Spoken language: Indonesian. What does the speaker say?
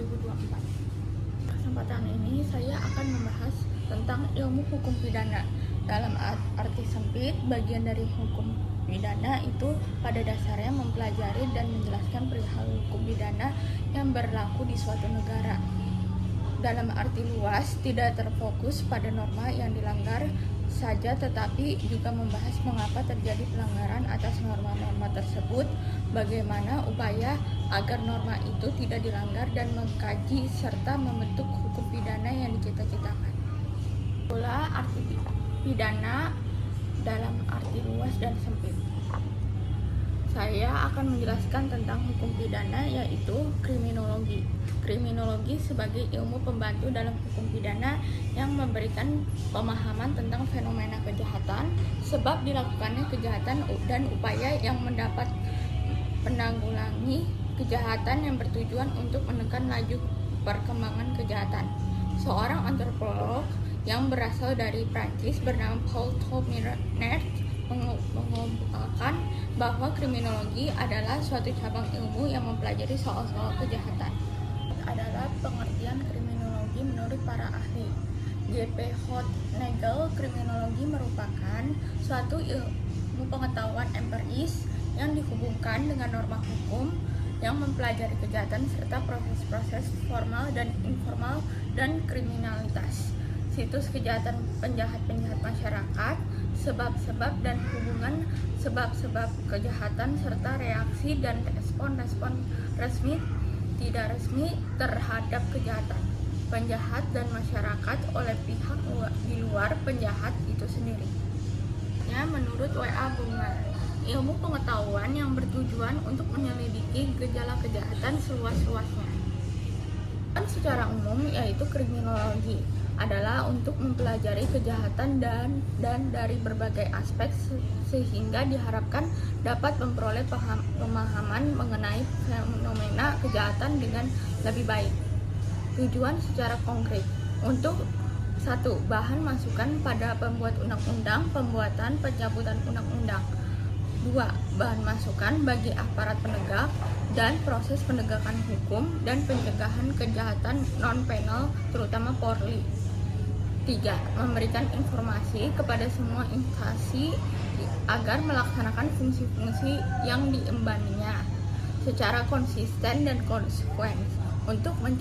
2024. Kesempatan ini saya akan membahas tentang ilmu hukum pidana. Dalam arti sempit, bagian dari hukum pidana itu pada dasarnya mempelajari dan menjelaskan perihal hukum pidana yang berlaku di suatu negara. Dalam arti luas, tidak terfokus pada norma yang dilanggar saja, tetapi juga membahas mengapa terjadi pelanggaran atas norma-norma tersebut, bagaimana upaya agar norma itu tidak dilanggar, dan mengkaji serta membentuk hukum pidana yang dicita-citakan. Pula arti pidana dalam arti luas dan sempit. Saya akan menjelaskan tentang hukum pidana, yaitu kriminologi. Kriminologi sebagai ilmu pembantu dalam hukum pidana yang memberikan pemahaman tentang fenomena kejahatan, sebab dilakukannya kejahatan, dan upaya yang mendapat menanggulangi kejahatan yang bertujuan untuk menekan laju perkembangan kejahatan. Seorang antropolog yang berasal dari Prancis bernama Paul Thomiret mengemukakan bahwa kriminologi adalah suatu cabang ilmu yang mempelajari soal-soal kejahatan. Adalah pengertian kriminologi menurut para ahli. G.P. Nagel, kriminologi merupakan suatu ilmu pengetahuan empiris yang dihubungkan dengan norma hukum yang mempelajari kejahatan serta proses-proses formal dan informal dan kriminalitas, situs kejahatan penjahat-penjahat masyarakat, sebab-sebab dan hubungan sebab-sebab kejahatan, serta reaksi dan respon-respon resmi tidak resmi terhadap kejahatan penjahat dan masyarakat oleh pihak di luar penjahat itu sendiri. Menurut W.A. Bungar, ilmu pengetahuan yang bertujuan untuk menyelidiki gejala kejahatan seluas-luasnya. Dan secara umum, yaitu kriminologi adalah untuk mempelajari kejahatan dan dari berbagai aspek sehingga diharapkan dapat memperoleh pemahaman mengenai fenomena kejahatan dengan lebih baik. Tujuan secara konkret untuk 1. Bahan masukan pada pembuat undang-undang, pembuatan pencabutan undang-undang. 2. Bahan masukan bagi aparat penegak dan proses penegakan hukum dan pencegahan kejahatan non-penal terutama Polri. 3. Memberikan informasi kepada semua instansi agar melaksanakan fungsi-fungsi yang diembannya secara konsisten dan konsekuen untuk